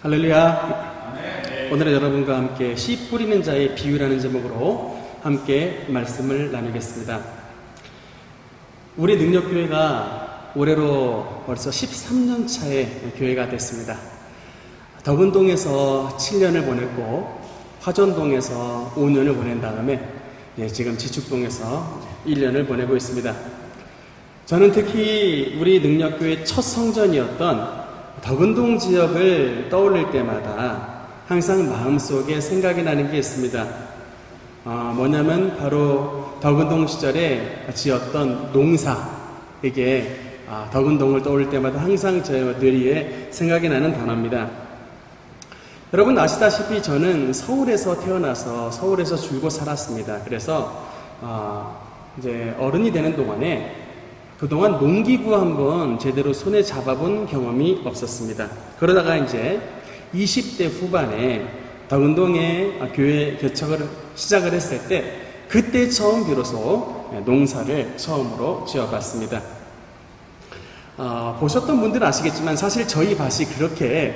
할렐루야. 오늘은 여러분과 함께 씨 뿌리는 자의 비유라는 제목으로 함께 말씀을 나누겠습니다. 우리 능력교회가 올해로 벌써 13년 차의 교회가 됐습니다. 덕은동에서 7년을 보냈고 화전동에서 5년을 보낸 다음에 지금 지축동에서 1년을 보내고 있습니다. 저는 특히 우리 능력교회 첫 성전이었던 덕은동 지역을 떠올릴 때마다 항상 마음속에 생각이 나는 게 있습니다. 뭐냐면 바로 덕은동 시절에 지었던 농사. 이게 덕은동을 떠올릴 때마다 항상 제 뇌리에 생각이 나는 단어입니다. 여러분 아시다시피 저는 서울에서 태어나서 서울에서 줄곧 살았습니다. 그래서 이제 어른이 되는 동안에 그동안 농기구 한번 제대로 손에 잡아본 경험이 없었습니다. 그러다가 이제 20대 후반에 덕은동에 교회 개척을 시작을 했을 때 그때 처음 비로소 농사를 처음으로 지어봤습니다. 보셨던 분들은 아시겠지만 사실 저희 밭이 그렇게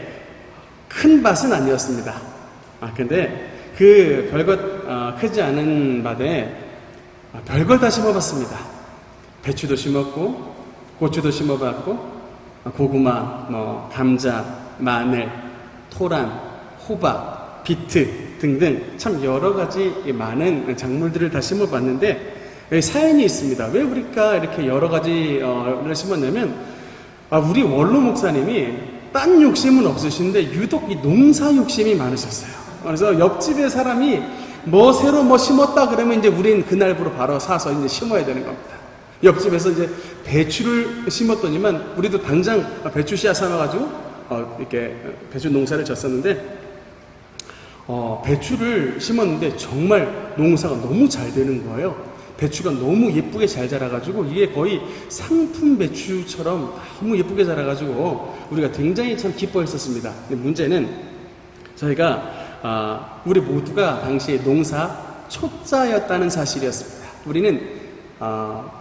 큰 밭은 아니었습니다. 근데 그 별것 크지 않은 밭에 별걸 다 심어봤습니다. 배추도 심었고 고추도 심어봤고 고구마, 감자, 마늘, 토란, 호박, 비트 등등 참 여러 가지 많은 작물들을 다 심어봤는데 사연이 있습니다. 왜 우리가 이렇게 여러 가지를 심었냐면 우리 원로 목사님이 딴 욕심은 없으신데 유독 이 농사 욕심이 많으셨어요. 그래서 옆집에 사람이 새로 심었다 그러면 이제 우린 그날부로 바로 사서 이제 심어야 되는 겁니다. 옆집에서 이제 배추를 심었더니만 우리도 당장 배추 씨앗 사놔가지고 이렇게 배추 농사를 졌었는데 배추를 심었는데 정말 농사가 너무 잘 되는 거예요. 배추가 너무 예쁘게 잘 자라가지고 이게 거의 상품 배추처럼 너무 예쁘게 자라가지고 우리가 굉장히 참 기뻐했었습니다. 근데 문제는 저희가 우리 모두가 당시에 농사 초짜였다는 사실이었습니다. 우리는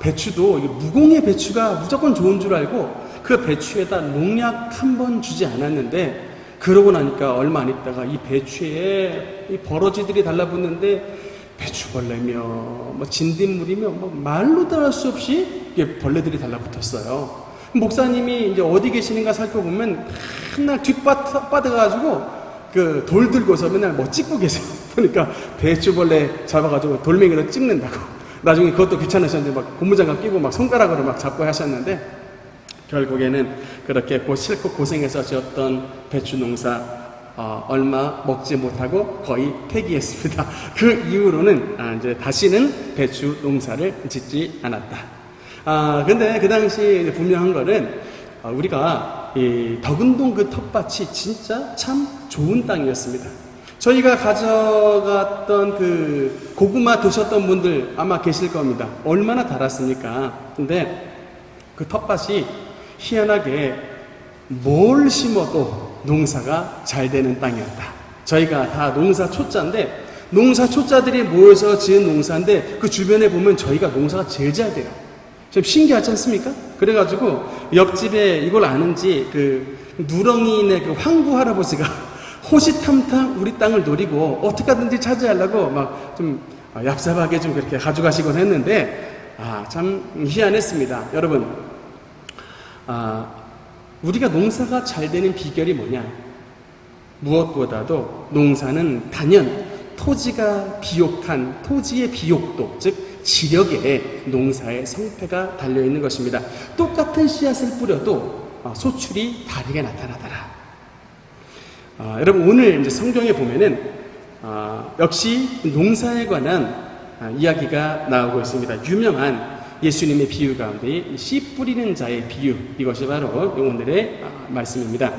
배추도 무공의 배추가 무조건 좋은 줄 알고 그 배추에다 농약 한 번 주지 않았는데 그러고 나니까 얼마 안 있다가 이 배추에 이 버러지들이 달라붙는데 배추벌레며 진딧물이며 말로도 할 수 없이 벌레들이 달라붙었어요. 목사님이 이제 어디 계시는가 살펴보면 맨날 뒷바닥가지고 그 돌 들고서 맨날 찍고 계세요. 그러니까 배추벌레 잡아가지고 돌멩이로 찍는다고. 나중에 그것도 귀찮으셨는데 고무장갑 끼고 손가락으로 잡고 하셨는데 결국에는 그렇게 실컷 고생해서 지었던 배추 농사 얼마 먹지 못하고 거의 폐기했습니다. 그 이후로는 이제 다시는 배추 농사를 짓지 않았다. 근데 그 당시 분명한 거는 우리가 이 덕은동 그 텃밭이 진짜 참 좋은 땅이었습니다. 저희가 가져갔던 그 고구마 드셨던 분들 아마 계실 겁니다. 얼마나 달았습니까? 근데 그 텃밭이 희한하게 뭘 심어도 농사가 잘 되는 땅이었다. 저희가 다 농사 초짜인데 농사 초짜들이 모여서 지은 농사인데 그 주변에 보면 저희가 농사가 제일 잘 돼요. 좀 신기하지 않습니까? 그래가지고 옆집에 이걸 아는지 그 누렁이네 그 황구 할아버지가 호시탐탐 우리 땅을 노리고 어떻게 하든지 차지하려고 좀 얍삽하게 좀 그렇게 가져가시곤 했는데 참 희한했습니다. 여러분 우리가 농사가 잘 되는 비결이 뭐냐? 무엇보다도 농사는 단연 토지가 비옥한 토지의 비옥도 즉 지력에 농사의 성패가 달려있는 것입니다. 똑같은 씨앗을 뿌려도 소출이 다르게 나타나더라. 여러분 오늘 이제 성경에 보면은 역시 농사에 관한 이야기가 나오고 있습니다. 유명한 예수님의 비유 가운데 씨 뿌리는 자의 비유, 이것이 바로 오늘의 말씀입니다.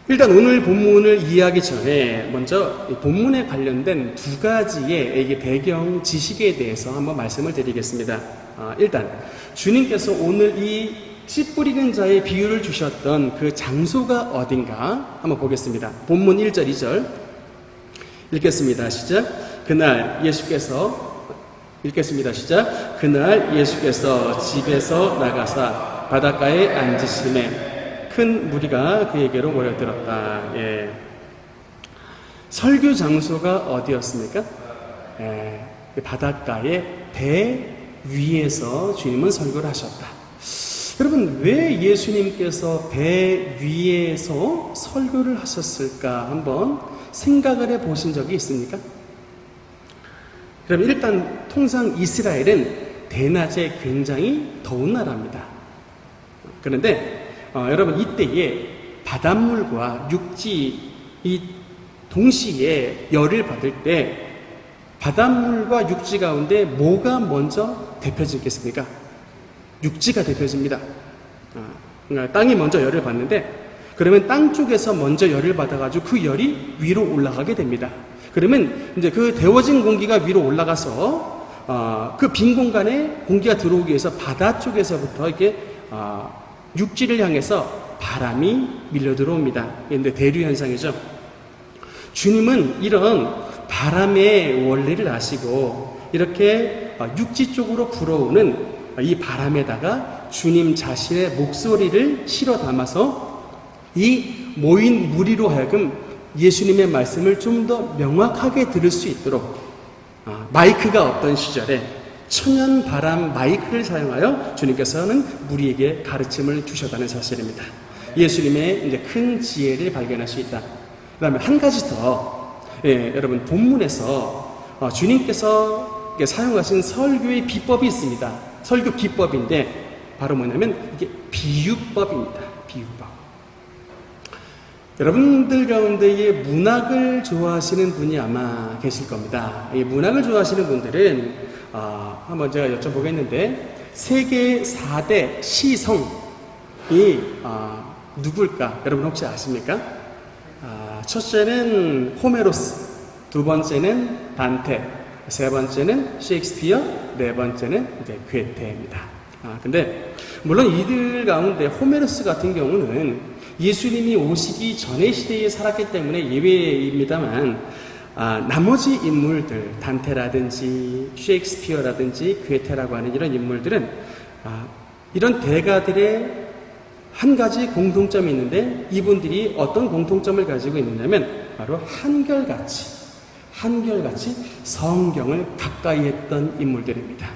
일단 오늘 본문을 이해하기 전에 먼저 본문에 관련된 두 가지의 배경 지식에 대해서 한번 말씀을 드리겠습니다. 일단 주님께서 오늘 이 씨 뿌리는 자의 비유를 주셨던 그 장소가 어딘가 한번 보겠습니다. 본문 1절 2절 읽겠습니다. 시작. 그날 예수께서 그날 예수께서 집에서 나가사 바닷가에 앉으심에 큰 큰 무리가 그에게로 모여들었다. 예. 설교 장소가 어디였습니까? 예, 바닷가의 배 위에서 주님은 설교를 하셨다. 여러분, 왜 예수님께서 배 위에서 설교를 하셨을까 한번 생각을 해 보신 적이 있습니까? 그럼 일단 통상 이스라엘은 대낮에 굉장히 더운 나라입니다. 그런데 여러분, 이때에 바닷물과 육지 이 동시에 열을 받을 때 바닷물과 육지 가운데 뭐가 먼저 데펴지겠습니까? 육지가 데펴집니다. 그러니까 땅이 먼저 열을 받는데, 그러면 땅 쪽에서 먼저 열을 받아가지고 그 열이 위로 올라가게 됩니다. 그러면 이제 그 데워진 공기가 위로 올라가서 그 빈 공간에 공기가 들어오기 위해서 바다 쪽에서부터 이렇게 육지를 향해서 바람이 밀려 들어옵니다. 근데 대류 현상이죠. 주님은 이런 바람의 원리를 아시고 이렇게 육지 쪽으로 불어오는 이 바람에다가 주님 자신의 목소리를 실어 담아서 이 모인 무리로 하여금 예수님의 말씀을 좀 더 명확하게 들을 수 있도록 마이크가 없던 시절에 천연 바람 마이크를 사용하여 주님께서는 무리에게 가르침을 주셨다는 사실입니다. 예수님의 이제 큰 지혜를 발견할 수 있다. 그 다음에 한 가지 더, 여러분, 본문에서 주님께서 사용하신 설교의 비법이 있습니다. 설교 기법인데 바로 뭐냐면 이게 비유법입니다. 비유법. 여러분들 가운데에 문학을 좋아하시는 분이 아마 계실 겁니다. 이 문학을 좋아하시는 분들은 한번 제가 여쭤보겠는데, 세계 4대 시성이 누굴까? 여러분 혹시 아십니까? 첫째는 호메로스, 두 번째는 단테, 세 번째는 셰익스피어, 네 번째는 이제 괴테입니다. 근데 물론 이들 가운데 호메로스 같은 경우는 예수님이 오시기 전의 시대에 살았기 때문에 예외입니다만, 나머지 인물들, 단테라든지 셰익스피어라든지 괴테라고 하는 이런 인물들은 이런 대가들의 한 가지 공통점이 있는데, 이분들이 어떤 공통점을 가지고 있느냐면 바로 한결같이 성경을 가까이 했던 인물들입니다.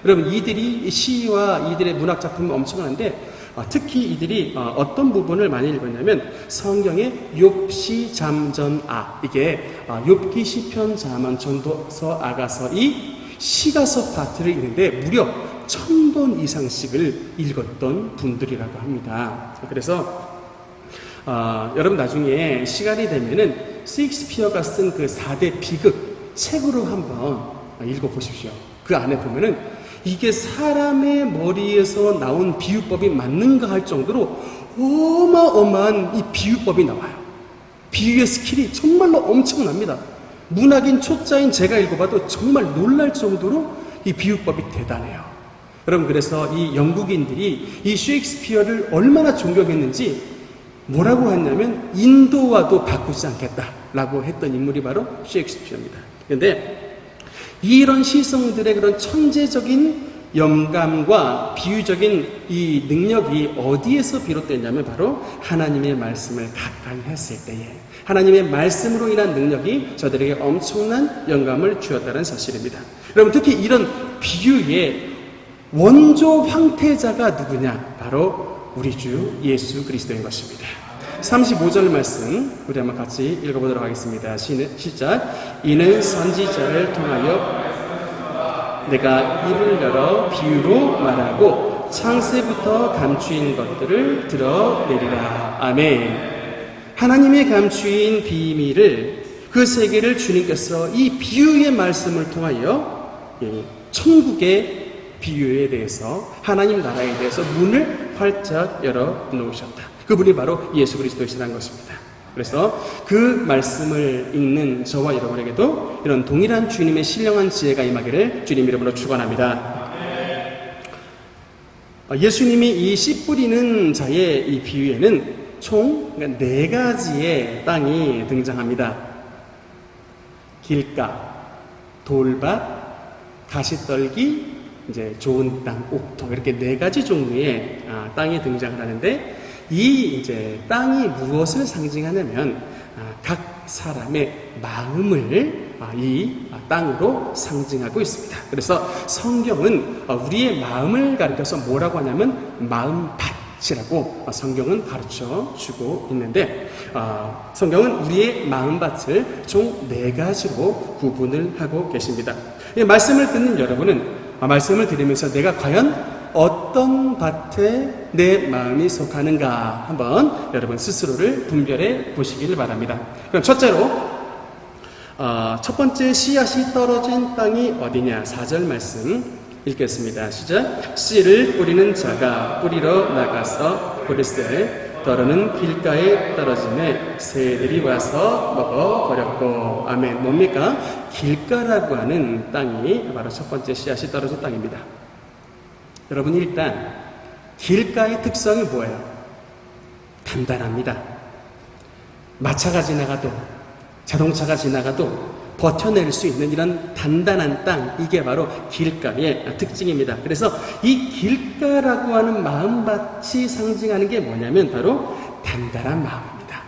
여러분, 이들이 시와 이들의 문학 작품이 엄청난데, 특히 이들이 어떤 부분을 많이 읽었냐면 성경의 욥시, 잠전, 이게 욥기, 시편, 잠언, 전도서, 아가서, 이 시가서 파트를 읽는데 무려 1000번 이상씩을 읽었던 분들이라고 합니다. 그래서 여러분 나중에 시간이 되면은 셰익스피어가 쓴 그 4대 비극 책으로 한번 읽어보십시오. 그 안에 보면은 이게 사람의 머리에서 나온 비유법이 맞는가 할 정도로 어마어마한 이 비유법이 나와요. 비유의 스킬이 정말로 엄청납니다. 문학인 초짜인 제가 읽어봐도 정말 놀랄 정도로 이 비유법이 대단해요. 여러분, 그래서 이 영국인들이 이 셰익스피어를 얼마나 존경했는지 뭐라고 했냐면 인도와도 바꾸지 않겠다라고 했던 인물이 바로 셰익스피어입니다. 그런데 이런 시성들의 그런 천재적인 영감과 비유적인 이 능력이 어디에서 비롯됐냐면 바로 하나님의 말씀을 가까이 했을 때에 하나님의 말씀으로 인한 능력이 저들에게 엄청난 영감을 주었다는 사실입니다. 여러분, 특히 이런 비유의 원조 황태자가 누구냐? 바로 우리 주 예수 그리스도인 것입니다. 35절 말씀 우리 한번 같이 읽어보도록 하겠습니다. 시작. 이는 선지자를 통하여 내가 입을 열어 비유로 말하고 창세부터 감추인 것들을 드러내리라. 아멘. 하나님의 감추인 비밀을, 그 세계를 주님께서 이 비유의 말씀을 통하여 천국의 비유에 대해서, 하나님 나라에 대해서 문을 활짝 열어 놓으셨다. 그분이 바로 예수 그리스도이시라는 것입니다. 그래서 그 말씀을 읽는 저와 여러분에게도 이런 동일한 주님의 신령한 지혜가 임하기를 주님 이름으로 축원합니다. 예수님이 이 씨 뿌리는 자의 이 비유에는 총 4가지의 땅이 등장합니다. 길가, 돌밭, 가시떨기, 이제 좋은 땅, 옥토, 이렇게 4가지 종류의 땅이 등장을 하는데, 이 이제 땅이 무엇을 상징하냐면 각 사람의 마음을 이 땅으로 상징하고 있습니다. 그래서 성경은 우리의 마음을 가리켜서 뭐라고 하냐면 마음밭이라고 성경은 가르쳐 주고 있는데, 성경은 우리의 마음밭을 총 4가지로 구분을 하고 계십니다. 이 말씀을 듣는 여러분은 말씀을 들으면서 내가 과연 어떤 밭에 내 마음이 속하는가 한번 여러분 스스로를 분별해 보시기를 바랍니다. 그럼 첫째로 첫 번째 씨앗이 떨어진 땅이 어디냐? 4절 말씀 읽겠습니다. 시작. 씨를 뿌리는 자가 뿌리러 나가서 뿌릴새 떨어는 길가에 떨어지매 새들이 와서 먹어버렸고. 아멘. 뭡니까? 길가라고 하는 땅이 바로 첫 번째 씨앗이 떨어진 땅입니다. 여러분, 일단 길가의 특성이 뭐예요? 단단합니다. 마차가 지나가도 자동차가 지나가도 버텨낼 수 있는 이런 단단한 땅, 이게 바로 길가의 특징입니다. 그래서 이 길가라고 하는 마음밭이 상징하는 게 뭐냐면 바로 단단한 마음입니다.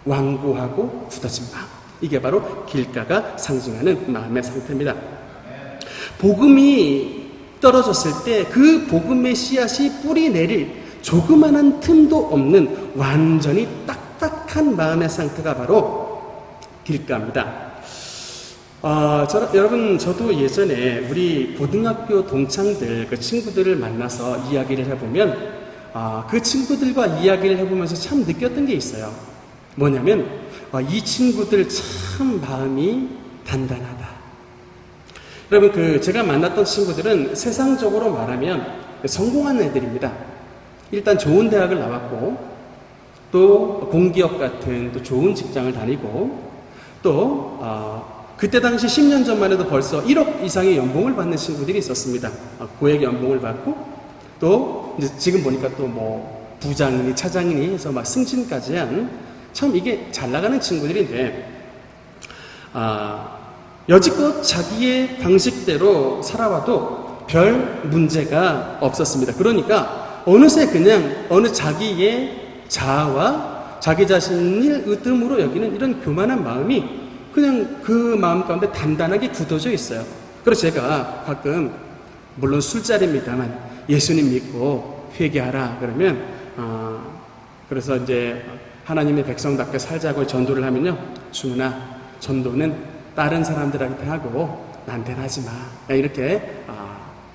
완고하고 굳어진 마음, 이게 바로 길가가 상징하는 마음의 상태입니다. 복음이 떨어졌을 때 그 복음의 씨앗이 뿌리 내릴 조그만한 틈도 없는 완전히 딱딱한 마음의 상태가 바로 길가입니다. 여러분, 저도 예전에 우리 고등학교 동창들, 그 친구들을 만나서 이야기를 해보면 그 친구들과 이야기를 해보면서 참 느꼈던 게 있어요. 뭐냐면 이 친구들 참 마음이 단단하다. 여러분, 제가 만났던 친구들은 세상적으로 말하면 성공한 애들입니다. 일단 좋은 대학을 나왔고, 또 공기업 같은 또 좋은 직장을 다니고, 또 그때 당시 10년 전만 해도 벌써 1억 이상의 연봉을 받는 친구들이 있었습니다. 고액 연봉을 받고, 또 이제 지금 보니까 또 뭐 부장이니 차장이니 해서 막 승진까지 한, 참 이게 잘 나가는 친구들인데, 여지껏 자기의 방식대로 살아와도 별 문제가 없었습니다. 그러니까 어느새 그냥 어느 자기의 자아와 자기 자신을 의뜸으로 여기는 이런 교만한 마음이 그냥 그 마음 가운데 단단하게 굳어져 있어요. 그래서 제가 가끔, 물론 술자리입니다만, 예수님 믿고 회개하라 그러면 그래서 이제 하나님의 백성답게 살자고 전도를 하면요, 주문아, 전도는 다른 사람들한테 하고 나한테는 하지 마, 이렇게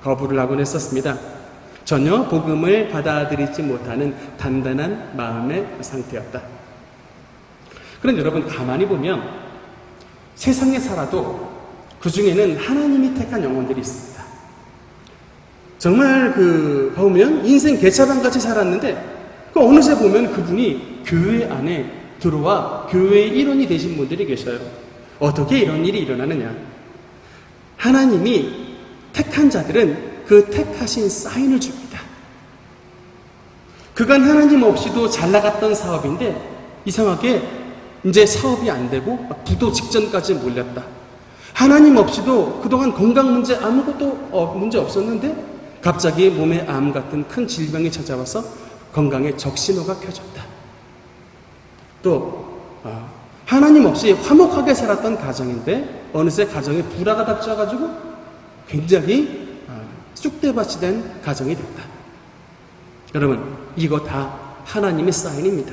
거부를 하곤 했었습니다. 전혀 복음을 받아들이지 못하는 단단한 마음의 상태였다. 그런데 여러분, 가만히 보면 세상에 살아도 그 중에는 하나님이 택한 영혼들이 있습니다. 정말 보면 인생 개차반같이 살았는데 어느새 보면 그분이 교회 안에 들어와 교회의 일원이 되신 분들이 계셔요. 어떻게 이런 일이 일어나느냐? 하나님이 택한 자들은 그 택하신 사인을 줍니다. 그간 하나님 없이도 잘 나갔던 사업인데 이상하게 이제 사업이 안 되고 부도 직전까지 몰렸다. 하나님 없이도 그동안 건강 문제 아무것도 문제 없었는데 갑자기 몸에 암 같은 큰 질병이 찾아와서 건강에 적신호가 켜졌다. 또 하나님 없이 화목하게 살았던 가정인데 어느새 가정에 불화가 닥쳐가지고 굉장히 쑥대밭이 된 가정이 됐다. 여러분, 이거 다 하나님의 사인입니다.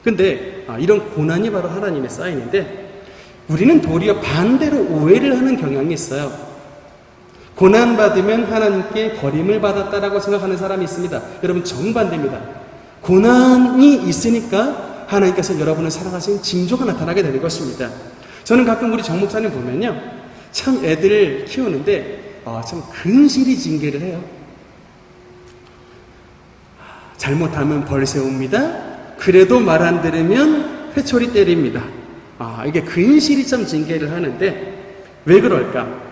근데 이런 고난이 바로 하나님의 사인인데 우리는 도리어 반대로 오해를 하는 경향이 있어요. 고난받으면 하나님께 버림을 받았다라고 생각하는 사람이 있습니다. 여러분, 정반대입니다. 고난이 있으니까 하나님께서 여러분을 사랑하시는 징조가 나타나게 되는 것입니다. 저는 가끔 우리 정 목사님 보면요, 참 애들을 키우는데 참 근실이 징계를 해요. 잘못하면 벌 세웁니다. 그래도 말 안 들으면 회초리 때립니다. 이게 근실이 참 징계를 하는데 왜 그럴까?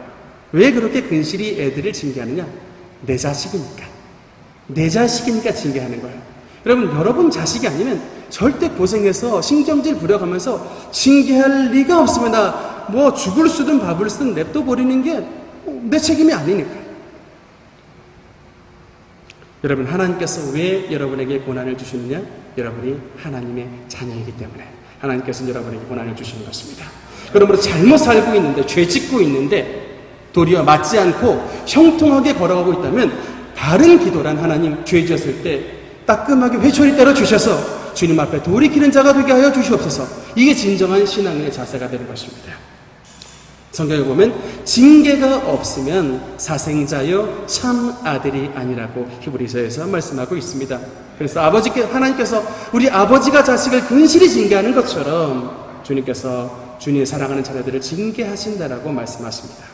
왜 그렇게 근실이 애들을 징계하느냐? 내 자식이니까. 내 자식이니까 징계하는 거예요. 여러분 자식이 아니면 절대 고생해서 신경질 부려가면서 징계할 리가 없습니다. 뭐 죽을 쓰든 밥을 쓰든 냅둬 버리는 게 내 책임이 아니니까. 여러분, 하나님께서 왜 여러분에게 고난을 주시느냐? 여러분이 하나님의 자녀이기 때문에 하나님께서 여러분에게 고난을 주시는 것입니다. 그러므로 잘못 살고 있는데, 죄 짓고 있는데 도리어 맞지 않고 형통하게 걸어가고 있다면, 바른 기도란 하나님, 죄 지었을 때 따끔하게 회초리 때려 주셔서 주님 앞에 돌이키는 자가 되게 하여 주시옵소서. 이게 진정한 신앙의 자세가 되는 것입니다. 성경에 보면 징계가 없으면 사생자여 참 아들이 아니라고 히브리서에서 말씀하고 있습니다. 그래서 하나님께서 우리 아버지가 자식을 근실히 징계하는 것처럼 주님께서 주님의 사랑하는 자녀들을 징계하신다라고 말씀하십니다.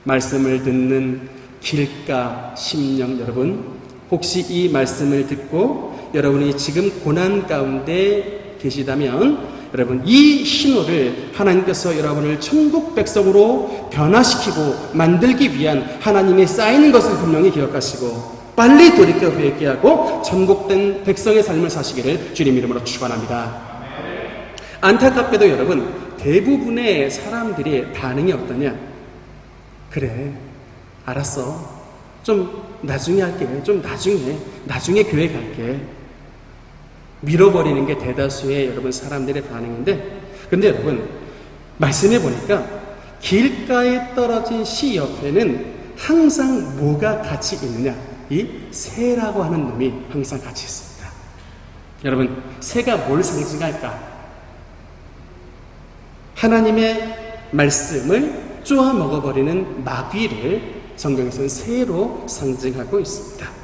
말씀을 듣는 길가 심령 여러분, 혹시 이 말씀을 듣고 여러분이 지금 고난 가운데 계시다면, 여러분, 이 신호를 하나님께서 여러분을 천국 백성으로 변화시키고 만들기 위한 하나님의 쌓이는 것을 분명히 기억하시고 빨리 돌이켜 회개하고 천국된 백성의 삶을 사시기를 주님 이름으로 축원합니다. 안타깝게도 여러분, 대부분의 사람들의 반응이 어떠냐? 그래, 알았어, 좀 나중에 할게, 좀 나중에 교회 갈게, 밀어버리는 게 대다수의 여러분 사람들의 반응인데, 근데 여러분, 말씀해 보니까 길가에 떨어진 씨 옆에는 항상 뭐가 같이 있느냐? 이 새라고 하는 놈이 항상 같이 있습니다. 여러분, 새가 뭘 상징할까? 하나님의 말씀을 쪼아 먹어버리는 마귀를 성경에서는 새로 상징하고 있습니다.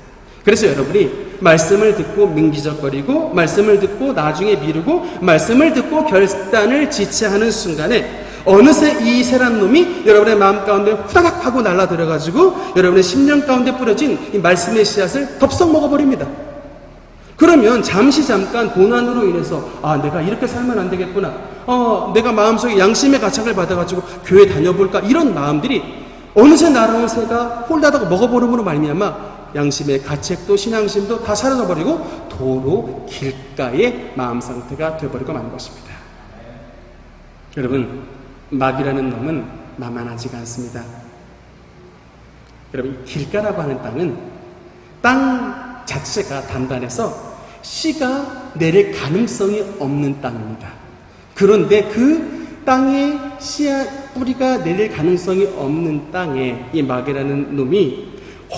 그래서 여러분이 말씀을 듣고 민기적거리고, 말씀을 듣고 나중에 미루고, 말씀을 듣고 결단을 지체하는 순간에 어느새 이 새란 놈이 여러분의 마음 가운데 후다닥 하고 날라들어가지고 여러분의 심령 가운데 뿌려진 이 말씀의 씨앗을 덥석 먹어버립니다. 그러면 잠깐 고난으로 인해서 내가 이렇게 살면 안 되겠구나, 내가 마음속에 양심의 가책을 받아가지고 교회 다녀볼까, 이런 마음들이 어느새 날아온 새가 홀다닥 먹어버림으로 말미암아 양심의 가책도 신앙심도 다 사라져버리고 도로 길가의 마음 상태가 되어버리고 마는 것입니다. 여러분, 마귀라는 놈은 만만하지가 않습니다. 여러분, 길가라고 하는 땅 자체가 단단해서 씨가 내릴 가능성이 없는 땅입니다. 그런데 그 땅에 씨앗 뿌리가 내릴 가능성이 없는 땅에 이 마귀라는 놈이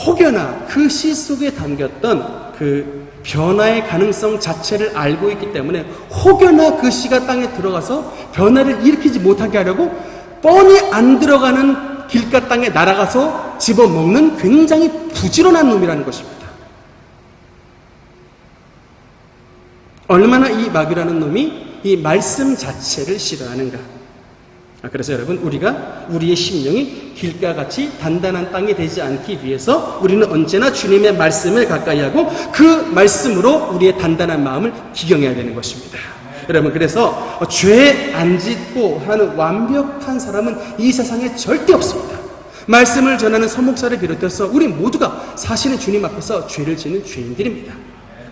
혹여나 그 씨 속에 담겼던 그 변화의 가능성 자체를 알고 있기 때문에 혹여나 그 씨가 땅에 들어가서 변화를 일으키지 못하게 하려고 뻔히 안 들어가는 길가 땅에 날아가서 집어먹는 굉장히 부지런한 놈이라는 것입니다. 얼마나 이 마귀라는 놈이 이 말씀 자체를 싫어하는가. 그래서 여러분, 우리의 심령이 길가같이 단단한 땅이 되지 않기 위해서 우리는 언제나 주님의 말씀을 가까이 하고 그 말씀으로 우리의 단단한 마음을 기경해야 되는 것입니다. 여러분, 그래서 죄 안 짓고 하는 완벽한 사람은 이 세상에 절대 없습니다. 말씀을 전하는 서목사를 비롯해서 우리 모두가 사실은 주님 앞에서 죄를 짓는 죄인들입니다.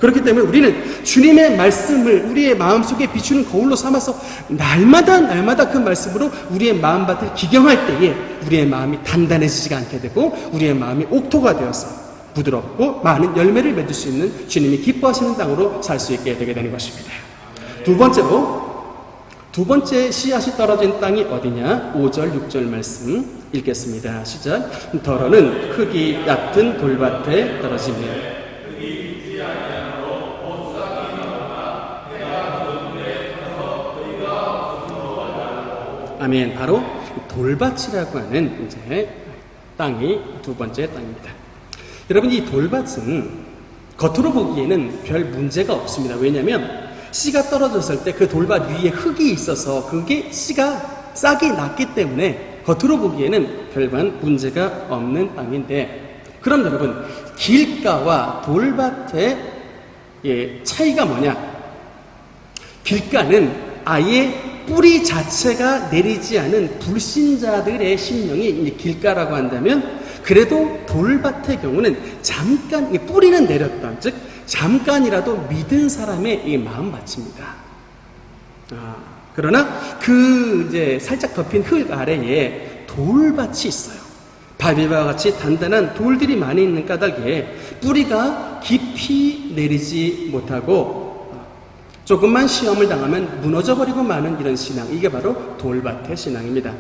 그렇기 때문에 우리는 주님의 말씀을 우리의 마음속에 비추는 거울로 삼아서 날마다 그 말씀으로 우리의 마음밭을 기경할 때에 우리의 마음이 단단해지지가 않게 되고 우리의 마음이 옥토가 되어서 부드럽고 많은 열매를 맺을 수 있는 주님이 기뻐하시는 땅으로 살 수 있게 되게 되는 것입니다. 두 번째 씨앗이 떨어진 땅이 어디냐? 5절 6절 말씀 읽겠습니다. 시작. 더러는 흙이 얕은 돌밭에 떨어지며 아멘. 바로 돌밭이라고 하는 이제 땅이 두 번째 땅입니다. 여러분, 이 돌밭은 겉으로 보기에는 별 문제가 없습니다. 왜냐하면 씨가 떨어졌을 때 그 돌밭 위에 흙이 있어서 그게 씨가 싹이 났기 때문에 겉으로 보기에는 별반 문제가 없는 땅인데, 그럼 여러분, 길가와 돌밭의 차이가 뭐냐? 길가는 아예 뿌리 자체가 내리지 않은 불신자들의 심령이 길가라고 한다면, 그래도 돌밭의 경우는 잠깐 뿌리는 내렸다, 즉 잠깐이라도 믿은 사람의 이 마음밭입니다. 그러나 그 이제 살짝 덮인 흙 아래에 돌밭이 있어요. 바위와 같이 단단한 돌들이 많이 있는 까닭에 뿌리가 깊이 내리지 못하고 조금만 시험을 당하면 무너져버리고 마는 이런 신앙, 이게 바로 돌밭의 신앙입니다.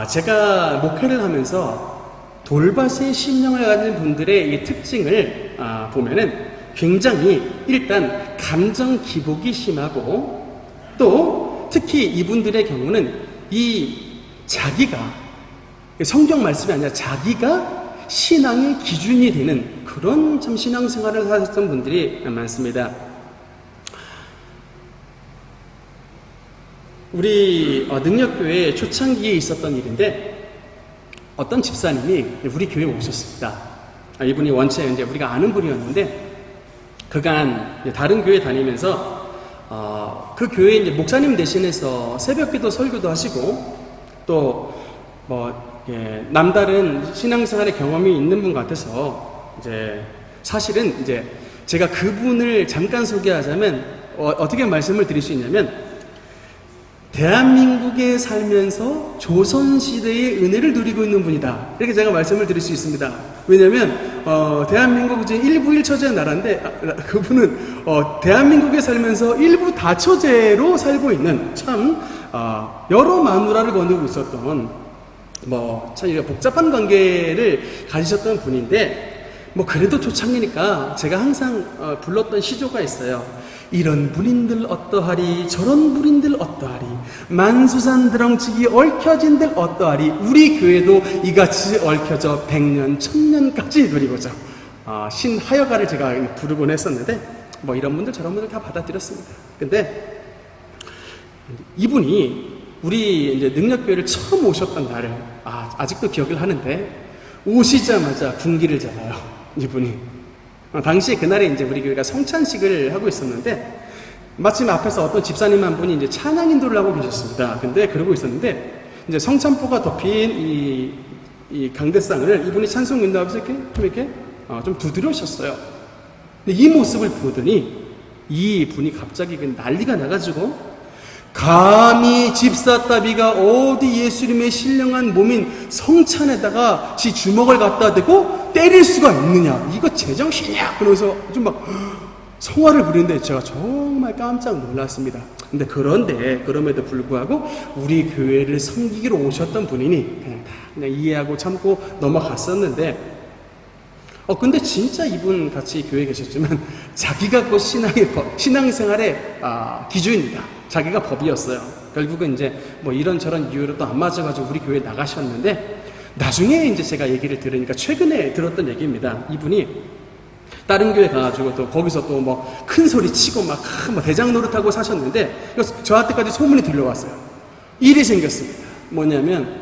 제가 목회를 하면서 돌밭의 심령을 가진 분들의 이 특징을 보면은 굉장히 일단 감정 기복이 심하고, 또 특히 이분들의 경우는 이 자기가, 성경 말씀이 아니라 자기가 신앙의 기준이 되는 그런 참 신앙생활을 하셨던 분들이 많습니다. 우리 능력교회 초창기에 있었던 일인데, 어떤 집사님이 우리 교회에 오셨습니다. 이분이 원체 이제 우리가 아는 분이었는데, 그간 다른 교회 다니면서 그 교회 이제 목사님 대신해서 새벽기도 설교도 하시고, 또 남다른 신앙생활의 경험이 있는 분 같아서, 이제 사실은 이제 제가 그분을 잠깐 소개하자면 어떻게 말씀을 드릴 수 있냐면, 대한민국에 살면서 조선시대의 은혜를 누리고 있는 분이다, 이렇게 제가 말씀을 드릴 수 있습니다. 왜냐면 대한민국 이제 일부 1처제 나라인데, 그분은 대한민국에 살면서 일부 다처제로 살고 있는 참 여러 마누라를 거느리고 있었던 참 복잡한 관계를 가지셨던 분인데, 그래도 초창기니까 제가 항상 불렀던 시조가 있어요. 이런 분인들 어떠하리, 저런 분인들 어떠하리, 만수산 드렁치기 얽혀진들 어떠하리, 우리 교회도 이같이 얽혀져 100년 1000년까지 누리고자, 신하여가를 제가 부르곤 했었는데, 이런 분들 저런 분들 다 받아들였습니다. 근데 이분이 우리 이제 능력교회를 처음 오셨던 날을 아직도 기억을 하는데, 오시자마자 군기를 잡아요, 이분이. 당시에 그날에 이제 우리 교회가 성찬식을 하고 있었는데, 마침 앞에서 어떤 집사님 한 분이 이제 찬양 인도를 하고 계셨습니다. 근데 그러고 있었는데, 이제 성찬포가 덮인 이 강대상을 이분이 찬송 인도하면서 이렇게 좀 두드려셨어요. 근데 이 모습을 보더니 이 분이 갑자기 난리가 나가지고, 감히 집사 따비가 어디 예수님의 신령한 몸인 성찬에다가 지 주먹을 갖다 대고 때릴 수가 있느냐, 이거 제정신이야, 그러면서 좀 성화를 부리는데 제가 정말 깜짝 놀랐습니다. 근데 그럼에도 불구하고 우리 교회를 섬기기로 오셨던 분이니 그냥 이해하고 참고 넘어갔었는데, 근데 진짜 이분 같이 교회에 계셨지만 자기가 그 신앙생활의 기준입니다. 자기가 법이었어요. 결국은 이제 이런저런 이유로 또 안 맞아가지고 우리 교회에 나가셨는데, 나중에 이제 제가 얘기를 들으니까 최근에 들었던 얘기입니다. 이분이 다른 교회 가가지고 또 거기서 또 큰 소리 치고 대장 노릇하고 사셨는데, 저한테까지 소문이 들려왔어요. 일이 생겼습니다. 뭐냐면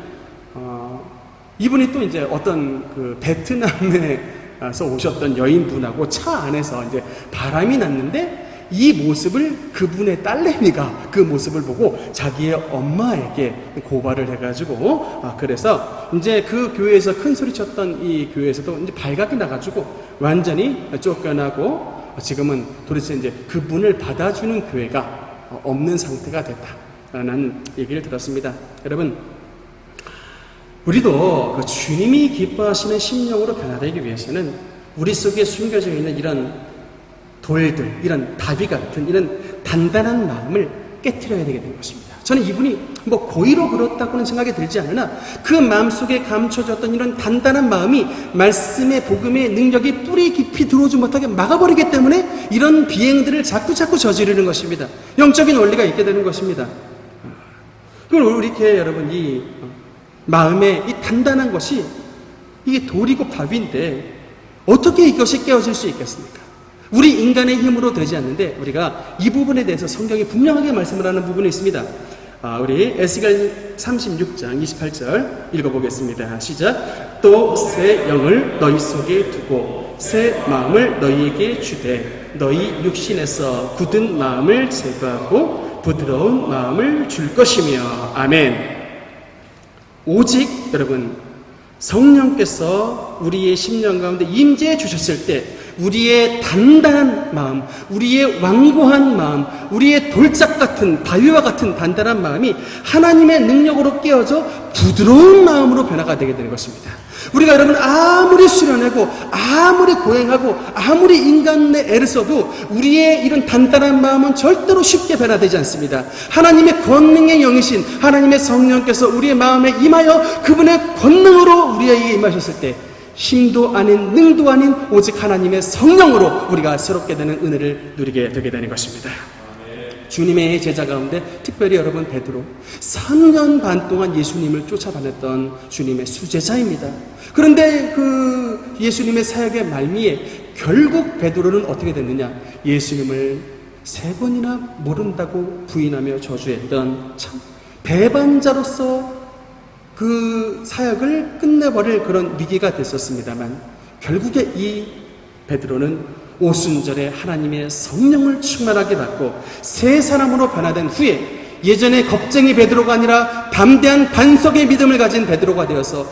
이분이 또 이제 어떤 그 베트남에서 오셨던 여인분하고 차 안에서 이제 바람이 났는데, 이 모습을 그분의 딸내미가 그 모습을 보고 자기의 엄마에게 고발을 해가지고, 그래서 이제 그 교회에서 큰 소리 쳤던 이 교회에서도 이제 발각이 나가지고 완전히 쫓겨나고, 지금은 도대체 이제 그분을 받아주는 교회가 없는 상태가 됐다라는 얘기를 들었습니다. 여러분, 우리도 그 주님이 기뻐하시는 심령으로 변화되기 위해서는 우리 속에 숨겨져 있는 이런 돌들, 이런 다비 같은 이런 단단한 마음을 깨트려야 되게 된 것입니다. 저는 이분이 고의로 그렇다고는 생각이 들지 않으나, 그 마음속에 감춰졌던 이런 단단한 마음이 말씀의 복음의 능력이 뿌리 깊이 들어오지 못하게 막아버리기 때문에 이런 비행들을 자꾸 저지르는 것입니다. 영적인 원리가 있게 되는 것입니다. 그럼 우리 이렇게 여러분, 이 마음의 이 단단한 것이 이게 돌이고 바위인데 어떻게 이것이 깨어질 수 있겠습니까? 우리 인간의 힘으로 되지 않는데, 우리가 이 부분에 대해서 성경이 분명하게 말씀을 하는 부분이 있습니다. 우리 에스겔 36장 28절 읽어보겠습니다. 시작. 또 새 영을 너희 속에 두고 새 마음을 너희에게 주되 너희 육신에서 굳은 마음을 제거하고 부드러운 마음을 줄 것이며. 아멘. 오직 여러분, 성령께서 우리의 심령 가운데 임재해 주셨을 때, 우리의 단단한 마음, 우리의 완고한 마음, 우리의 돌짝 같은 바위와 같은 단단한 마음이 하나님의 능력으로 깨어져 부드러운 마음으로 변화가 되게 되는 것입니다. 우리가 여러분 아무리 수련하고 아무리 고행하고 아무리 인간의 애를 써도 우리의 이런 단단한 마음은 절대로 쉽게 변화되지 않습니다. 하나님의 권능의 영이신 하나님의 성령께서 우리의 마음에 임하여 그분의 권능으로 우리에게 임하셨을 때 힘도 아닌 능도 아닌 오직 하나님의 성령으로 우리가 새롭게 되는 은혜를 누리게 되게 되는 것입니다. 주님의 제자 가운데 특별히 여러분 베드로 3년 반 동안 예수님을 쫓아다녔던 주님의 수제자입니다. 그런데 그 예수님의 사역의 말미에 결국 베드로는 어떻게 됐느냐, 예수님을 3번이나 모른다고 부인하며 저주했던 참 배반자로서 그 사역을 끝내버릴 그런 위기가 됐었습니다만 결국에 이 베드로는 오순절에 하나님의 성령을 충만하게 받고 새 사람으로 변화된 후에 예전에 겁쟁이 베드로가 아니라 담대한 반석의 믿음을 가진 베드로가 되어서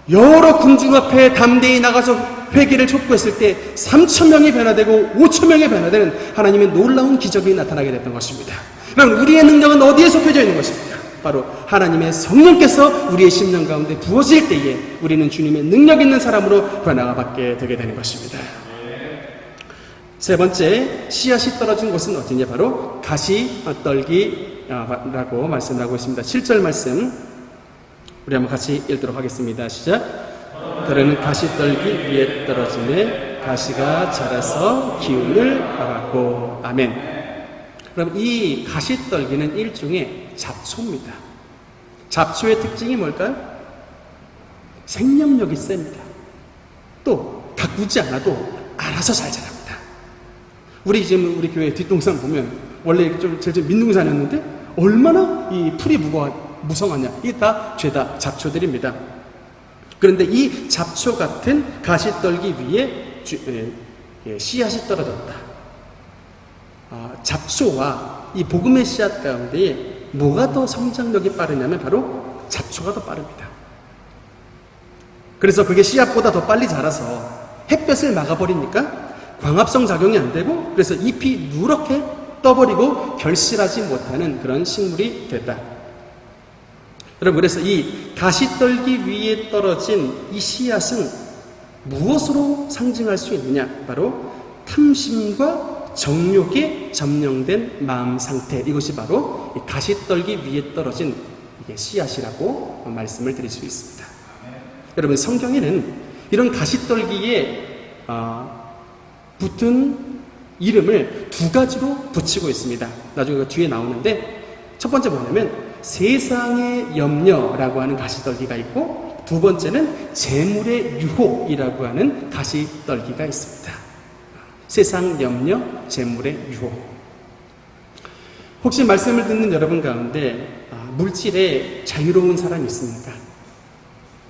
여러 군중 앞에 담대히 나가서 회개를 촉구했을 때 3,000명이 변화되고 5,000명이 변화되는 하나님의 놀라운 기적이 나타나게 됐던 것입니다. 그럼 우리의 능력은 어디에 속해져 있는 것입니까? 바로 하나님의 성령께서 우리의 심령 가운데 부어질 때에 우리는 주님의 능력 있는 사람으로 변화가 받게 되게 되는 것입니다. 세 번째, 씨앗이 떨어진 곳은 어디냐? 바로 가시떨기라고 말씀을 하고 있습니다. 7절 말씀 우리 한번 같이 읽도록 하겠습니다. 시작. 그러는 가시떨기 위에 떨어지네 가시가 자라서 기운을 받았고. 아멘. 그럼 이 가시떨기는 일종의 잡초입니다. 잡초의 특징이 뭘까요? 생명력이 셉니다. 또 가꾸지 않아도 알아서 잘 자랍니다. 우리 지금 우리 교회 뒷동산 보면 원래 좀 민둥산이었는데 얼마나 이 풀이 무성하냐. 이게 다 죄다 잡초들입니다. 그런데 이 잡초 같은 가시떨기 위에 씨앗이 떨어졌다. 잡초와 이 복음의 씨앗 가운데 뭐가 더 성장력이 빠르냐면 바로 잡초가 더 빠릅니다. 그래서 그게 씨앗보다 더 빨리 자라서 햇볕을 막아버리니까 광합성 작용이 안 되고 그래서 잎이 누렇게 떠버리고 결실하지 못하는 그런 식물이 됐다. 여러분, 그래서 이 가시떨기 위에 떨어진 이 씨앗은 무엇으로 상징할 수 있느냐? 바로 탐심과 정욕에 점령된 마음 상태, 이것이 바로 가시떨기 위에 떨어진 이게 씨앗이라고 말씀을 드릴 수 있습니다. 여러분, 성경에는 이런 가시떨기에 붙은 이름을 2가지로 붙이고 있습니다. 나중에 뒤에 나오는데 첫 번째 뭐냐면 세상의 염려라고 하는 가시떨기가 있고 두 번째는 재물의 유혹이라고 하는 가시떨기가 있습니다. 세상 염려, 재물의 유혹. 혹시 말씀을 듣는 여러분 가운데 물질에 자유로운 사람이 있습니까?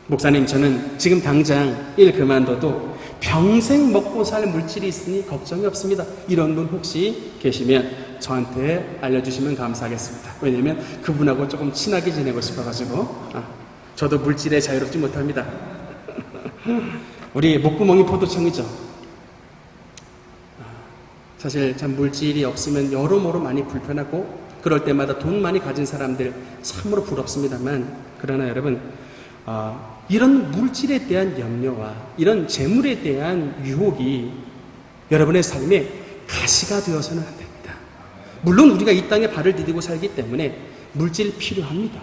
목사님, 저는 지금 당장 일 그만둬도 평생 먹고 살 물질이 있으니 걱정이 없습니다. 이런 분 혹시 계시면 저한테 알려주시면 감사하겠습니다. 왜냐면 그분하고 조금 친하게 지내고 싶어가지고 저도 물질에 자유롭지 못합니다. 우리 목구멍이 포도청이죠. 사실 참 물질이 없으면 여러모로 많이 불편하고 그럴 때마다 돈 많이 가진 사람들 참으로 부럽습니다만, 그러나 여러분 이런 물질에 대한 염려와 이런 재물에 대한 유혹이 여러분의 삶에 가시가 되어서는 안 됩니다. 물론 우리가 이 땅에 발을 디디고 살기 때문에 물질 필요합니다.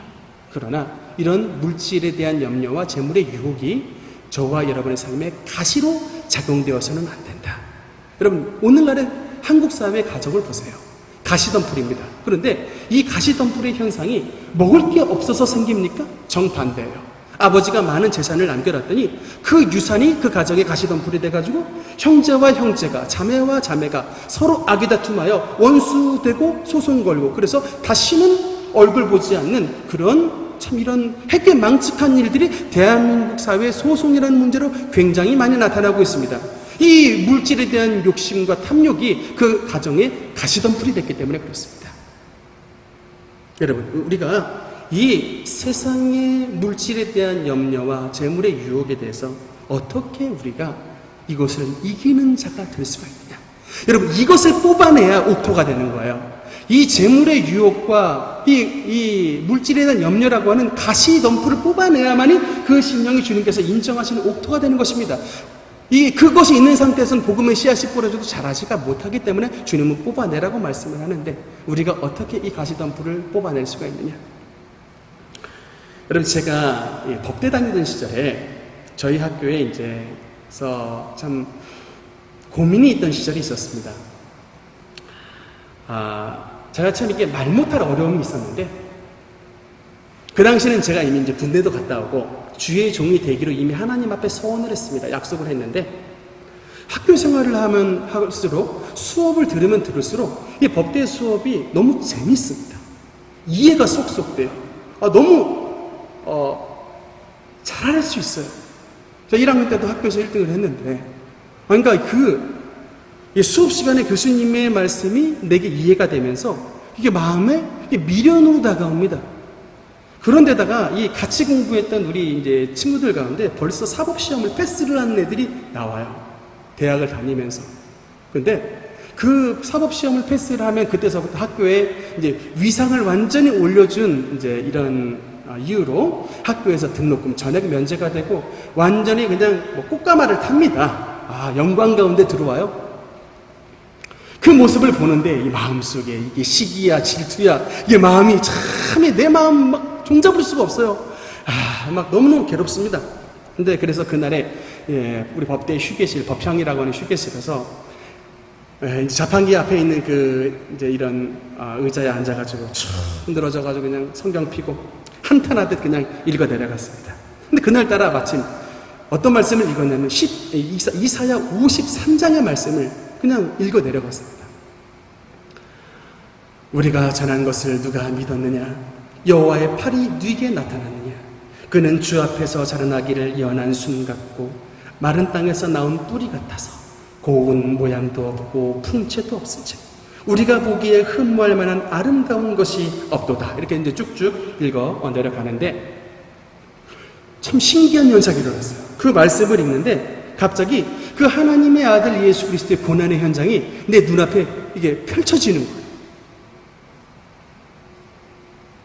그러나 이런 물질에 대한 염려와 재물의 유혹이 저와 여러분의 삶에 가시로 작용되어서는 안 된다. 여러분, 오늘날의 한국 사회의 가정을 보세요. 가시덤불입니다. 그런데 이 가시덤불의 현상이 먹을 게 없어서 생깁니까? 정반대예요. 아버지가 많은 재산을 남겨놨더니 그 유산이 그 가정의 가시덤불이 돼가지고 형제와 형제가, 자매와 자매가 서로 아기다툼하여 원수되고 소송 걸고, 그래서 다시는 얼굴 보지 않는 그런 참 이런 해괴망측한 일들이 대한민국 사회의 소송이라는 문제로 굉장히 많이 나타나고 있습니다. 이 물질에 대한 욕심과 탐욕이 그 가정의 가시덤불이 됐기 때문에 그렇습니다. 여러분, 우리가 이 세상의 물질에 대한 염려와 재물의 유혹에 대해서 어떻게 우리가 이것을 이기는 자가 될 수가 있느냐. 여러분, 이것을 뽑아내야 옥토가 되는 거예요. 이 재물의 유혹과 이 물질에 대한 염려라고 하는 가시덤불을 뽑아내야만이 그 심령이 주님께서 인정하시는 옥토가 되는 것입니다. 그것이 있는 상태에서는 복음의 씨앗이 뿌려져도 자라지가 못하기 때문에 주님은 뽑아내라고 말씀을 하는데, 우리가 어떻게 이 가시덤불을 뽑아낼 수가 있느냐. 여러분, 제가 법대 다니던 시절에 저희 학교에 이제서 참 고민이 있던 시절이 있었습니다. 제가 참 이게 말 못할 어려움이 있었는데, 그 당시에는 제가 이미 이제 군대도 갔다 오고 주의 종이 되기로 이미 하나님 앞에 서원을 했습니다. 약속을 했는데, 학교 생활을 하면 할수록, 수업을 들으면 들을수록 이 법대 수업이 너무 재밌습니다. 이해가 쏙쏙 돼요. 너무 잘할 수 있어요. 저 1학년 때도 학교에서 1등을 했는데, 그러니까 수업 시간에 교수님의 말씀이 내게 이해가 되면서 이게 마음에 미련으로 다가옵니다. 그런데다가 이 같이 공부했던 우리 이제 친구들 가운데 벌써 사법시험을 패스를 하는 애들이 나와요. 대학을 다니면서. 근데 그 사법시험을 패스를 하면 그때서부터 학교에 이제 위상을 완전히 올려준 이제 이런 이유로 학교에서 등록금 전액 면제가 되고 완전히 그냥 꽃가마를 탑니다. 영광 가운데 들어와요. 그 모습을 보는데 이 마음속에 이게 시기야 질투야 이게 마음이 참 내 마음 막 종잡을 수가 없어요. 막 너무너무 괴롭습니다. 근데 그래서 그날에 우리 법대 휴게실, 법향이라고 하는 휴게실에서 이제 자판기 앞에 있는 이제 이런 의자에 앉아가지고 쭉 늘어져가지고 그냥 성경 피고 한탄하듯 그냥 읽어 내려갔습니다. 근데 그날따라 마침 어떤 말씀을 읽었냐면 이사야 53장의 말씀을 그냥 읽어 내려갔습니다. 우리가 전한 것을 누가 믿었느냐? 여호와의 팔이 네게 나타났느냐? 그는 주 앞에서 자라나기를 연한 순 같고 마른 땅에서 나온 뿌리 같아서 고운 모양도 없고 풍채도 없은즉 우리가 보기에 흠모할 만한 아름다운 것이 없도다. 이렇게 이제 쭉쭉 읽어 내려가는데 참 신기한 현상이 일어났어요. 그 말씀을 읽는데 갑자기 그 하나님의 아들 예수 그리스도의 고난의 현장이 내 눈앞에 이게 펼쳐지는 거예요.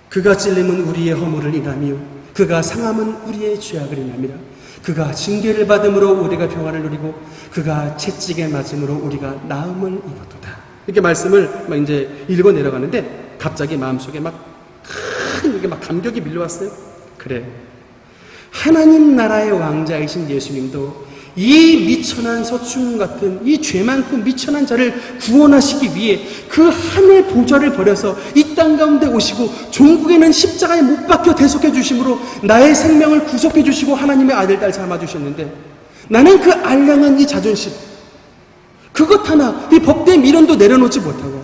그가 찔림은 우리의 허물을 인하며 그가 상함은 우리의 죄악을 인함이라. 그가 징계를 받음으로 우리가 평안을 누리고 그가 채찍에 맞음으로 우리가 나음을 입었도다. 이렇게 말씀을 막 이제 읽어 내려가는데 갑자기 마음속에 이게 감격이 밀려왔어요. 그래, 하나님 나라의 왕자이신 예수님도 이 미천한 서충 같은 이 죄 많고 미천한 자를 구원하시기 위해 그 하늘 보좌를 버려서 이 땅 가운데 오시고 종국에는 십자가에 못 박혀 대속해 주심으로 나의 생명을 구속해 주시고 하나님의 아들 딸 삼아 주셨는데, 나는 그 알량한 이 자존심 그것 하나 이 법대의 미련도 내려놓지 못하고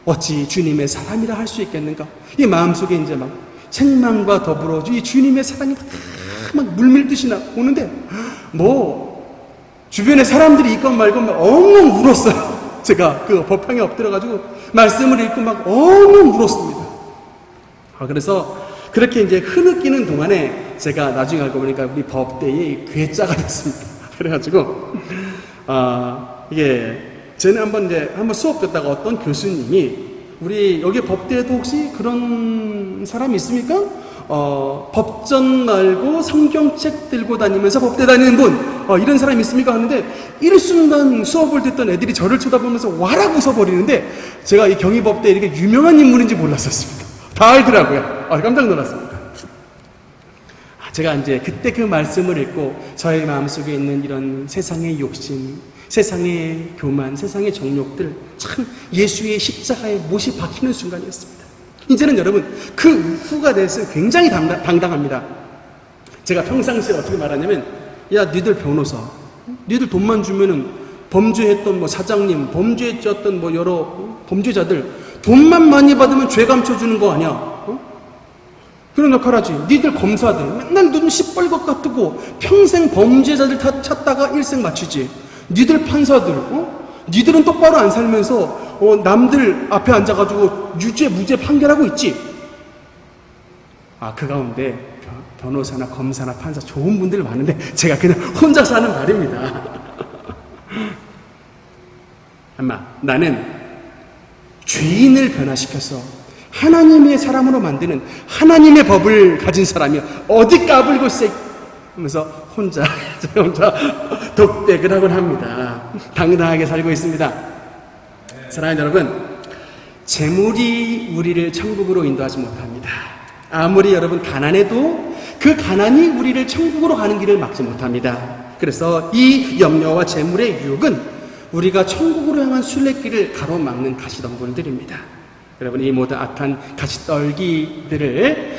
어찌 주님의 사람이라 할 수 있겠는가? 이 마음속에 이제 막 책망과 더불어 이 주님의 사랑이 막 물밀듯이 오는데 주변에 사람들이 있건 말건 엉엉 울었어요. 제가 그 법향에 엎드려가지고 말씀을 읽고 막 엉엉 울었습니다. 그래서 그렇게 이제 흐느끼는 동안에 제가 나중에 알고 보니까 우리 법대의 괴짜가 됐습니다. 그래가지고 이게 저는 한번 수업 듣다가 어떤 교수님이 우리 여기 법대에도 혹시 그런 사람이 있습니까? 법전 말고 성경책 들고 다니면서 법대 다니는 분 이런 사람이 있습니까? 하는데 일순간 수업을 듣던 애들이 저를 쳐다보면서 와락 웃어버리는데 제가 이 경희법대에 이렇게 유명한 인물인지 몰랐었습니다. 다 알더라고요. 깜짝 놀랐습니다. 제가 이제 그때 그 말씀을 읽고 저의 마음속에 있는 이런 세상의 욕심, 세상의 교만, 세상의 정욕들 참 예수의 십자가에 못이 박히는 순간이었습니다. 이제는 여러분 그 후가 돼서 굉장히 당당합니다. 제가 평상시에 어떻게 말하냐면, 야 니들 변호사, 니들 돈만 주면은 범죄했던 사장님, 범죄했던 여러 범죄자들 돈만 많이 받으면 죄 감춰주는 거 아니야? 그런 역할 하지. 니들 검사들 맨날 눈 시뻘겋 같고 평생 범죄자들 다 찾다가 일생 마치지. 니들 판사들 니들은 똑바로 안 살면서 남들 앞에 앉아가지고 유죄 무죄 판결하고 있지. 그 가운데 변호사나 검사나 판사 좋은 분들 많은데 제가 그냥 혼자서 하는 말입니다. 아마 나는 죄인을 변화시켜서 하나님의 사람으로 만드는 하나님의 법을 가진 사람이야. 어디 까불고 쎄 하면서 혼자 독백을 하곤 합니다. 당당하게 살고 있습니다. 사랑하는 여러분, 재물이 우리를 천국으로 인도하지 못합니다. 아무리 여러분 가난해도 그 가난이 우리를 천국으로 가는 길을 막지 못합니다. 그래서 이 염려와 재물의 유혹은 우리가 천국으로 향한 순례길을 가로막는 가시덤불들입니다. 여러분, 이 모든 악한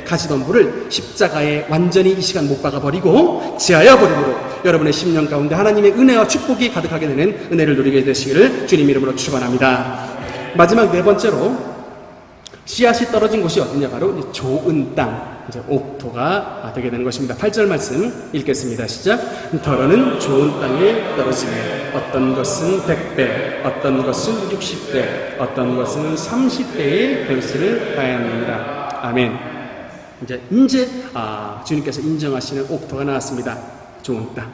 가시덤불을 십자가에 완전히 이 시간 못 박아버리고 지하여 버림으로 여러분의 심령 가운데 하나님의 은혜와 축복이 가득하게 되는 은혜를 누리게 되시기를 주님 이름으로 축원합니다. 마지막 네 번째로 씨앗이 떨어진 곳이 어디냐, 바로 좋은 땅, 이제 옥토가 되게 되는 것입니다. 8절 말씀 읽겠습니다. 시작. 더러는 좋은 땅에 떨어지네. 어떤 것은 100배, 어떤 것은 60배, 어떤 것은 30배의 결실을 하였느니라. 아멘. 이제 주님께서 인정하시는 옥토가 나왔습니다. 좋은 땅.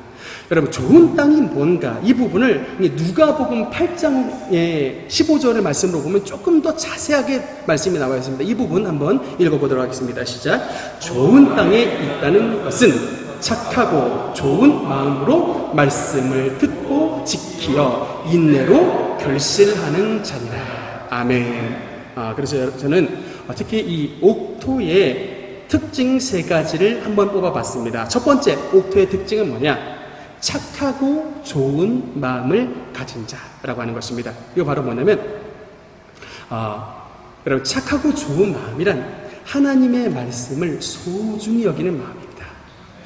여러분, 좋은 땅이 뭔가, 이 부분을 누가복음 8장의 15절의 말씀으로 보면 조금 더 자세하게 말씀이 나와 있습니다. 이 부분 한번 읽어보도록 하겠습니다. 시작. 좋은 땅에 있다는 것은 착하고 좋은 마음으로 말씀을 듣고 지키어 인내로 결실하는 자니라. 아멘. 그래서 저는 특히 이 옥토의 특징 세 가지를 한번 뽑아봤습니다. 첫 번째, 옥토의 특징은 뭐냐? 착하고 좋은 마음을 가진 자라고 하는 것입니다. 이거 바로 뭐냐면, 여러분, 착하고 좋은 마음이란 하나님의 말씀을 소중히 여기는 마음입니다.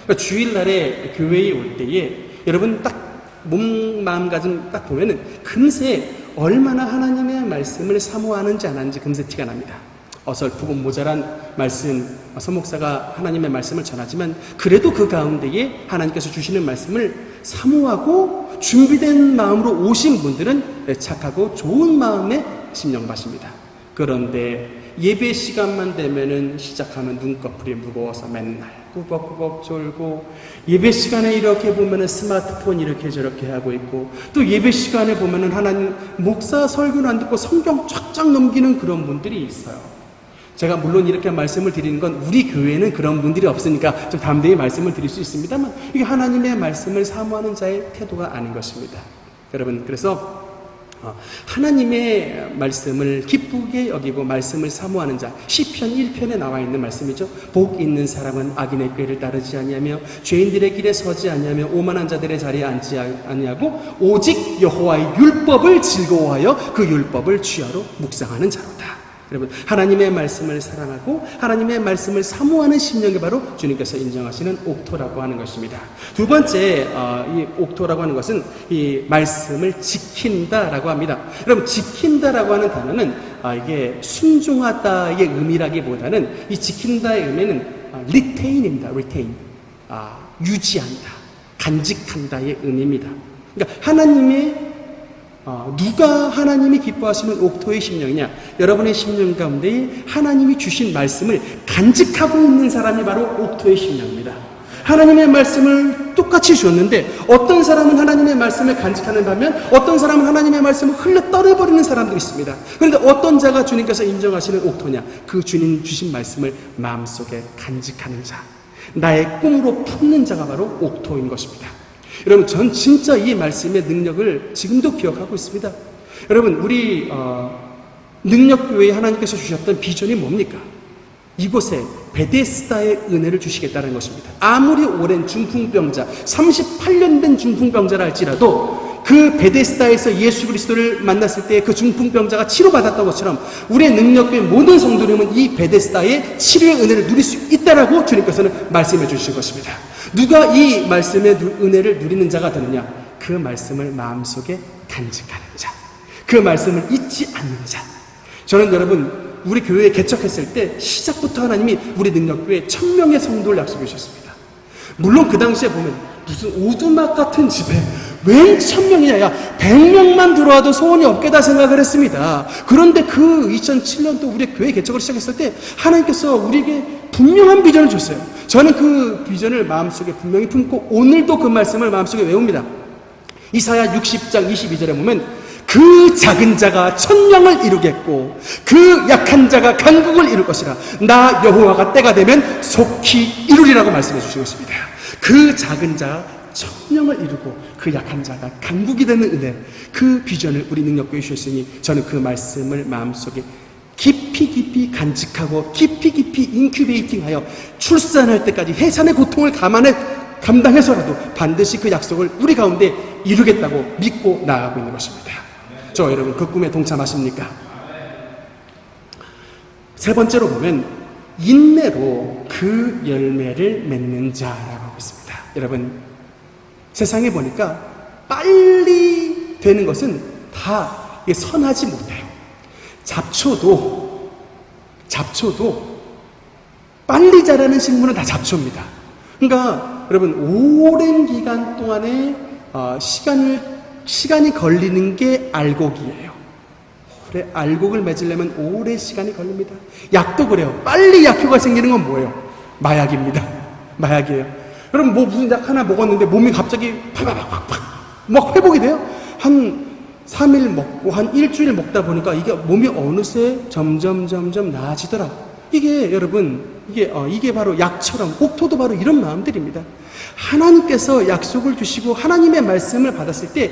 그러니까 주일날에 교회에 올 때에 여러분 딱 마음가짐 딱 보면은 금세 얼마나 하나님의 말씀을 사모하는지 안 하는지 금세 티가 납니다. 어설프고 모자란 말씀, 서목사가 하나님의 말씀을 전하지만 그래도 그 가운데에 하나님께서 주시는 말씀을 사모하고 준비된 마음으로 오신 분들은 착하고 좋은 마음의 심령밭입니다. 그런데 예배 시간만 되면은 시작하면 눈꺼풀이 무거워서 맨날 꾸벅꾸벅 졸고, 예배 시간에 이렇게 보면은 스마트폰 이렇게 저렇게 하고 있고, 또 예배 시간에 보면은 하나님 목사 설교는 안 듣고 성경 쫙쫙 넘기는 그런 분들이 있어요. 제가 물론 이렇게 말씀을 드리는 건 우리 교회는 그런 분들이 없으니까 좀 담대히 말씀을 드릴 수 있습니다만, 이게 하나님의 말씀을 사모하는 자의 태도가 아닌 것입니다. 여러분, 그래서 하나님의 말씀을 기쁘게 여기고 말씀을 사모하는 자, 시편 1편에 나와 있는 말씀이죠. 복 있는 사람은 악인의 꾀를 따르지 아니하며 죄인들의 길에 서지 아니하며 오만한 자들의 자리에 앉지 아니하고 오직 여호와의 율법을 즐거워하여 그 율법을 취하로 묵상하는 자로다. 여러분, 하나님의 말씀을 사랑하고 하나님의 말씀을 사모하는 심령이 바로 주님께서 인정하시는 옥토라고 하는 것입니다. 두 번째, 이 옥토라고 하는 것은 이 말씀을 지킨다라고 합니다. 여러분, 지킨다라고 하는 단어는 이게 순종하다의 의미라기보다는 이 지킨다의 의미는 retain입니다. retain, 유지한다, 간직한다의 의미입니다. 그러니까 누가 하나님이 기뻐하시는 옥토의 심령이냐? 여러분의 심령 가운데 하나님이 주신 말씀을 간직하고 있는 사람이 바로 옥토의 심령입니다. 하나님의 말씀을 똑같이 주었는데 어떤 사람은 하나님의 말씀을 간직하는 반면 어떤 사람은 하나님의 말씀을 흘러 떨어버리는 사람들이 있습니다. 그런데 어떤 자가 주님께서 인정하시는 옥토냐? 그 주님 주신 말씀을 마음속에 간직하는 자, 나의 꿈으로 품는 자가 바로 옥토인 것입니다. 여러분, 전 진짜 이 말씀의 능력을 지금도 기억하고 있습니다. 여러분, 우리 능력교회에 하나님께서 주셨던 비전이 뭡니까? 이곳에 베데스다의 은혜를 주시겠다는 것입니다. 아무리 오랜 중풍병자, 38년 된 중풍병자라 할지라도 그 베데스다에서 예수 그리스도를 만났을 때 그 중풍병자가 치료받았던 것처럼 우리의 능력교회 모든 성도님은 이 베데스다의 치료의 은혜를 누릴 수 있다라고 주님께서는 말씀해 주신 것입니다. 누가 이 말씀의 은혜를 누리는 자가 되느냐? 그 말씀을 마음속에 간직하는 자, 그 말씀을 잊지 않는 자. 저는 여러분, 우리 교회에 개척했을 때 시작부터 하나님이 우리 능력교회에 1000명의 성도를 약속해 주셨습니다. 물론 그 당시에 보면 무슨 오두막 같은 집에 왜 1000명이냐, 야 100명만 들어와도 소원이 없겠다 생각을 했습니다. 그런데 그 2007년도 우리 교회 개척을 시작했을 때 하나님께서 우리에게 분명한 비전을 줬어요. 저는 그 비전을 마음속에 분명히 품고 오늘도 그 말씀을 마음속에 외웁니다. 이사야 60장 22절에 보면 그 작은 자가 천명을 이루겠고 그 약한 자가 강국을 이룰 것이라. 나 여호와가 때가 되면 속히 이루리라고 말씀해 주신 것입니다. 그 작은 자 천명을 이루고 그 약한 자가 강국이 되는 은혜, 그 비전을 우리 능력교회 주셨으니 저는 그 말씀을 마음속에 깊이 간직하고 깊이 인큐베이팅하여 출산할 때까지 해산의 고통을 감당해서라도 반드시 그 약속을 우리 가운데 이루겠다고 믿고 나아가고 있는 것입니다. 저 여러분 그 꿈에 동참하십니까? 세 번째로 보면 인내로 그 열매를 맺는 자라고 하고 있습니다. 여러분 세상에 보니까 빨리 되는 것은 다 선하지 못해요. 잡초도 빨리 자라는 식물은 다 잡초입니다. 그러니까 여러분 오랜 기간 동안에 시간이 걸리는 게 알곡이에요. 알곡을 맺으려면 오래 시간이 걸립니다. 약도 그래요. 빨리 약효가 생기는 건 뭐예요? 마약입니다. 마약이에요. 여러분 무슨 약 하나 먹었는데 몸이 갑자기 팍팍팍팍 막 회복이 돼요? 한 3일 먹고 한 일주일 먹다 보니까 이게 몸이 어느새 점점 나아지더라. 이게 여러분 이게 바로 약처럼 옥토도 바로 이런 마음들입니다. 하나님께서 약속을 주시고 하나님의 말씀을 받았을 때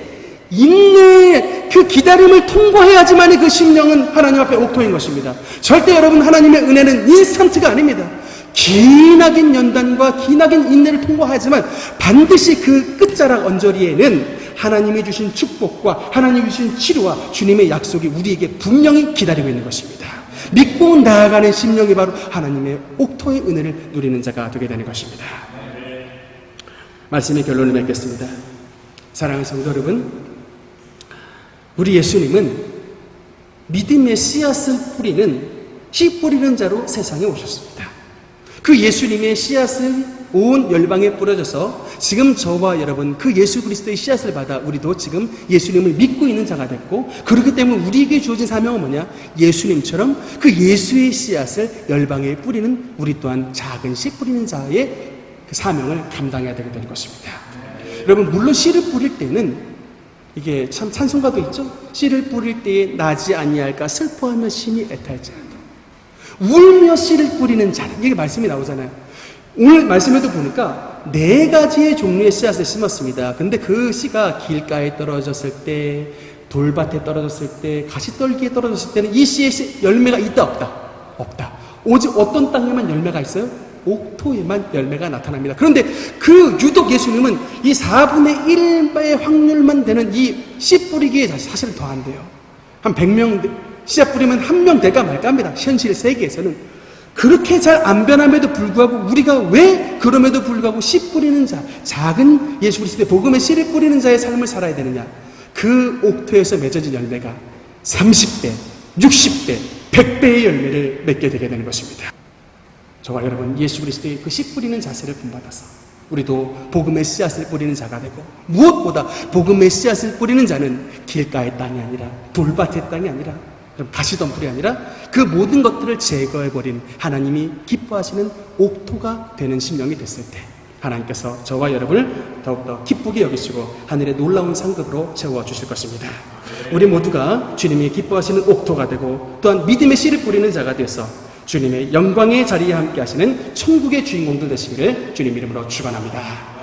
인내의 그 기다림을 통과해야지만 그 심령은 하나님 앞에 옥토인 것입니다. 절대 여러분 하나님의 은혜는 인스턴트가 아닙니다. 기나긴 연단과 기나긴 인내를 통과하지만 반드시 그 끝자락 언저리에는 하나님이 주신 축복과 하나님이 주신 치료와 주님의 약속이 우리에게 분명히 기다리고 있는 것입니다. 믿고 나아가는 심령이 바로 하나님의 옥토의 은혜를 누리는 자가 되게 되는 것입니다. 말씀의 결론을 맺겠습니다. 사랑하는 성도 여러분, 우리 예수님은 믿음의 씨앗을 씨 뿌리는 자로 세상에 오셨습니다. 그 예수님의 씨앗을 온 열방에 뿌려져서 지금 저와 여러분 그 예수 그리스도의 씨앗을 받아 우리도 지금 예수님을 믿고 있는 자가 됐고, 그렇기 때문에 우리에게 주어진 사명은 뭐냐? 예수님처럼 그 예수의 씨앗을 열방에 뿌리는 우리 또한 작은 씨 뿌리는 자의 그 사명을 감당해야 되게 되는 것입니다. 여러분 물론 씨를 뿌릴 때는 이게 참 찬송가도 있죠. 씨를 뿌릴 때에 나지 아니할까 슬퍼하며 심히 애탈지라도 울며 씨를 뿌리는 자는, 이게 말씀이 나오잖아요. 오늘 말씀에도 보니까 4가지의 종류의 씨앗을 심었습니다. 근데 그 씨가 길가에 떨어졌을 때, 돌밭에 떨어졌을 때, 가시떨기에 떨어졌을 때는 이 씨의 열매가 있다 없다? 없다. 오직 어떤 땅에만 열매가 있어요? 옥토에만 열매가 나타납니다. 그런데 그 유독 예수님은 이 4분의 1의 확률만 되는 이 씨 뿌리기에 사실 더 안 돼요. 한 100명 씨앗 뿌리면 1명 될까 말까 합니다. 현실 세계에서는. 그렇게 잘 안 변함에도 불구하고 우리가 왜 그럼에도 불구하고 씨 뿌리는 자, 작은 예수 그리스도의 복음의 씨를 뿌리는 자의 삶을 살아야 되느냐? 그 옥토에서 맺어진 열매가 30배, 60배, 100배의 열매를 맺게 되게 되는 것입니다. 저와 여러분 예수 그리스도의 그 씨 뿌리는 자세를 본받아서 우리도 복음의 씨앗을 뿌리는 자가 되고, 무엇보다 복음의 씨앗을 뿌리는 자는 길가의 땅이 아니라 돌밭의 땅이 아니라 가시덤불이 아니라 그 모든 것들을 제거해버린 하나님이 기뻐하시는 옥토가 되는 심령이 됐을 때 하나님께서 저와 여러분을 더욱더 기쁘게 여기시고 하늘의 놀라운 상급으로 채워주실 것입니다. 우리 모두가 주님이 기뻐하시는 옥토가 되고 또한 믿음의 씨를 뿌리는 자가 되어서 주님의 영광의 자리에 함께 하시는 천국의 주인공들 되시기를 주님 이름으로 축원합니다.